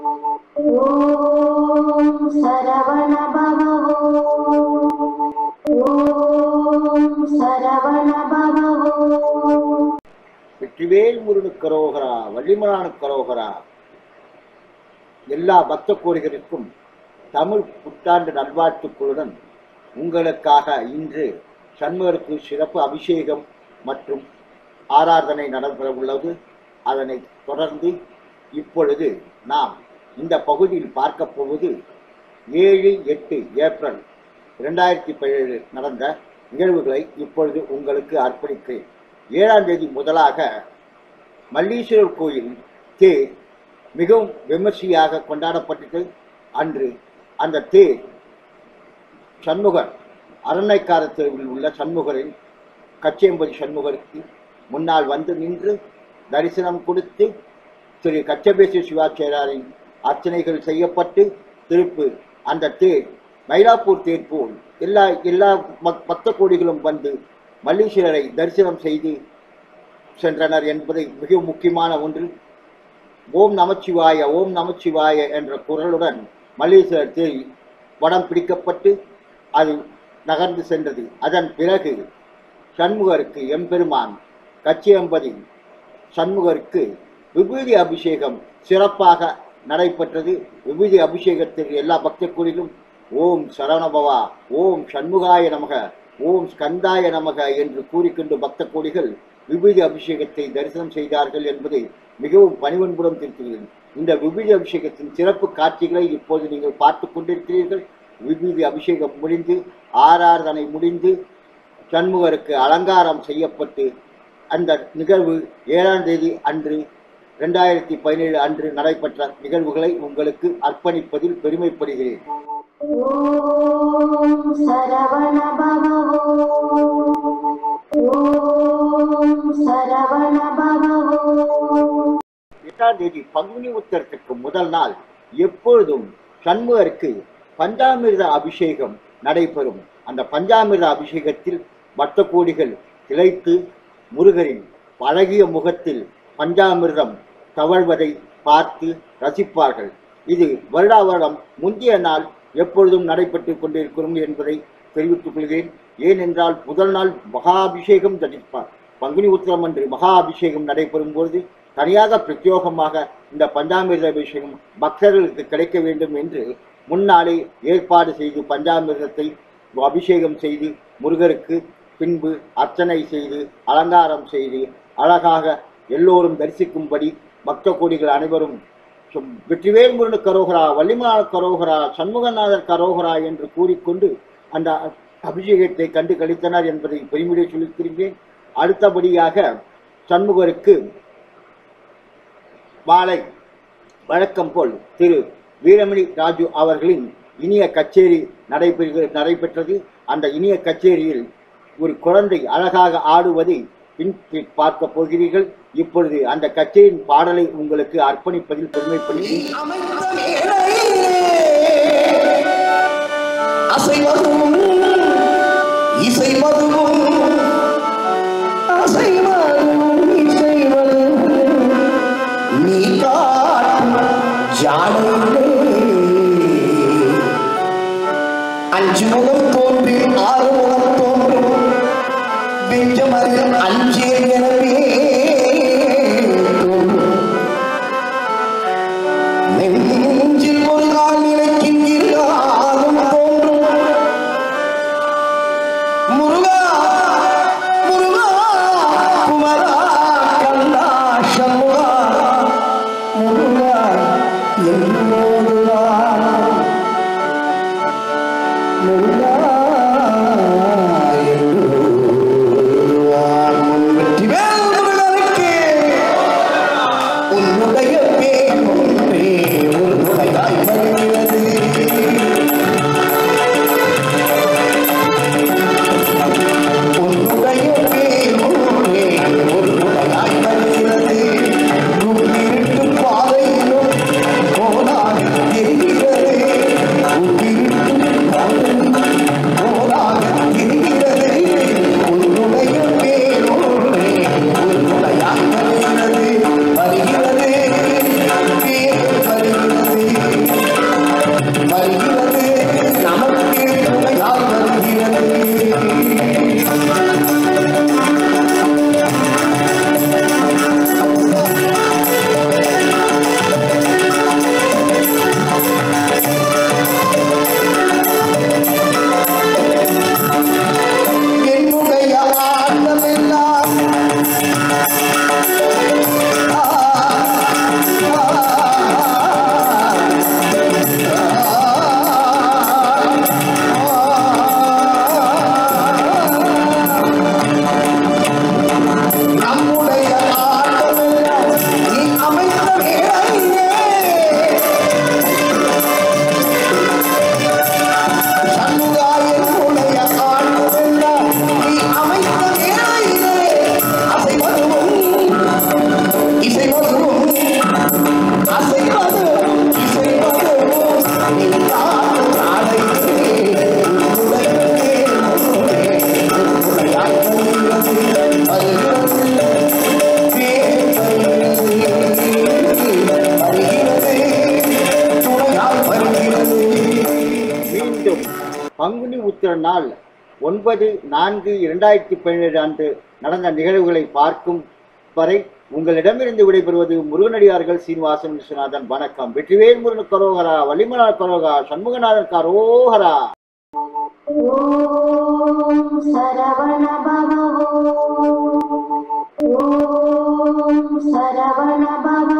ஓம் சரவண பவ ஓம் சரவண பவ. வெற்றிவேல் முருகனுக்கு கரோகரா, வள்ளிமலானுக்கு கரோகரா. எல்லா பக்த கோடிகளுக்கும் தமிழ் புத்தாண்டு நல்வாழ்த்துக்களுடன் உங்களுக்காக இன்று சண்முகருக்கு சிறப்பு அபிஷேகம் மற்றும் ஆராதனை நடைபெற உள்ளது. அதனை தொடர்ந்து இப்பொழுது நாம் இந்த பகுதியில் பார்க்க போவது 7-8 ஏப்ரல் 2017 நடந்த நிகழ்வுகளை இப்பொழுது உங்களுக்கு அர்ப்பணிக்கிறேன். 7ஆம் தேதி முதலாக மல்லீஸ்வரர் கோயில் தேர் மிகவும் விமர்சையாக கொண்டாடப்பட்டது. அன்று அந்த தேர் சண்முகர் அரண்மைக்கார தெருவில் உள்ள சண்முகரின் கச்சேம்பதி சண்முகருக்கு முன்னால் வந்து நின்று தரிசனம் கொடுத்து திரு கச்சபேசி சிவாச்சாரியாரின் அர்ச்சனைகள் செய்யப்பட்டு திருப்பு அந்த தேர் மயிலாப்பூர் தேர் போல் எல்லா பக்த கோடிகளும் வந்து மல்லீஸ்வரரை தரிசனம் செய்து சென்றனர் என்பதை மிக முக்கியமான ஒன்று. ஓம் நமச்சிவாய ஓம் நமச்சிவாய என்ற குரலுடன் மல்லீஸ்வரர் தேர் வடம் பிடிக்கப்பட்டு அது நகர்ந்து சென்றது. அதன் பிறகு சண்முகருக்கு எம்பெருமான் கச்சியம்பதி சண்முகருக்கு விபூதி அபிஷேகம் சிறப்பாக நடைபெற்றது. விபூதி அபிஷேகத்தில் எல்லா பக்த கோடிகளும் ஓம் சரவணபவா, ஓம் சண்முகாய நமக, ஓம் ஸ்கந்தாய நமக என்று கூறிக்கொண்டு பக்த கோடிகள் விபூதி அபிஷேகத்தை தரிசனம் செய்தார்கள் என்பதை மிகவும் பணிவன்புடன் திருத்துகிறது. இந்த விபூதி அபிஷேகத்தின் சிறப்பு காட்சிகளை இப்போது நீங்கள் பார்த்து கொண்டிருக்கிறீர்கள். விபூதி அபிஷேகம் முடிந்து ஆராதனை முடிந்து சண்முகருக்கு அலங்காரம் செய்யப்பட்டு அந்த நிகழ்வு 7ஆம் தேதி அன்று 2017 அன்று நடைபெற்ற நிகழ்வுகளை உங்களுக்கு அர்ப்பணிப்பதில் பெருமைப்படுகிறேன். ஓம் சரவண பவ ஓம் சரவண பவ. 8ஆம் தேதி பங்குனி உத்தரத்துக்கு முதல் நாள் எப்பொழுதும் சண்முகருக்கு பஞ்சாமிர்த அபிஷேகம் நடைபெறும். அந்த பஞ்சாமிர்த அபிஷேகத்தில் பக்த கோடிகள் திளைத்து முருகரின் அழகிய முகத்தில் பஞ்சாமிர்தம் தவழ்வதை பார்த்து ரசிப்பார்கள். இது வருடா வருடம் முந்தைய நாள் எப்பொழுதும் நடைபெற்று கொண்டிருக்கிறோம் என்பதை தெரிவித்துக் கொள்கிறேன். ஏனென்றால் முதல் நாள் மகா அபிஷேகம் தரிப்பார். பங்குனி உத்திரம் அன்று மகா அபிஷேகம் நடைபெறும் பொழுது தனியாக பிரத்யோகமாக இந்த பஞ்சாமிர்த அபிஷேகம் பக்தர்களுக்கு கிடைக்க வேண்டும் என்று முன்னாலே ஏற்பாடு செய்து பஞ்சாமிர்தத்தை அபிஷேகம் செய்து முருகருக்கு பின்பு அர்ச்சனை செய்து அலங்காரம் செய்து அழகாக எல்லோரும் தரிசிக்கும்படி பக்த கோடிகள் அனைவரும் வெற்றிவேல் முருகனுக்கு கரோகரா, வள்ளிமலானுக்கு கரோகரா, சண்முகநாதர் கரோகரா என்று கூறிக்கொண்டு அந்த அபிஷேகத்தை கண்டு கழித்தனர் என்பதை பெருமையை சொல்லியிருக்கிறேன். அடுத்தபடியாக சண்முகருக்கு மாலை வழக்கம் போல் திரு வீரமணி ராஜு அவர்களின் இனிய கச்சேரி நடைபெற்றது. அந்த இனிய கச்சேரியில் ஒரு குழந்தை அழகாக ஆடுவதை பின் பார்க்க போகிறீர்கள். இப்பொழுது அந்த கச்சேரியின் பாடலை உங்களுக்கு அர்ப்பணிப்பதில் பெருமைப்படுகிறேன். அஞ்சு முகம் தோன்றி 6 முகம் தோன்றி வெஞ்சமரில் அஞ்சே எனவே நெஞ்சில் ஒரு கால் நினைக்கின்றாலும் தோன்றும் முருகா முருகா குமரா கந்தா சண்முகா முருகா என்னோடுதான் முருகா நாள் 9/4/2017 அன்று நடந்த நிகழ்வுகளை பார்க்கும் வரை உங்களிடமிருந்து விடைபெறுவது முருகனடியார்கள் சீனிவாசன் விஸ்வநாதன். வணக்கம். வெற்றிவேல் முருகன் கரோகரா, வள்ளிமலர் கரோகரா, சண்முகநாதன் கரோகரா. ஓம் சரவண பவ. ஓம் சரவண பவ.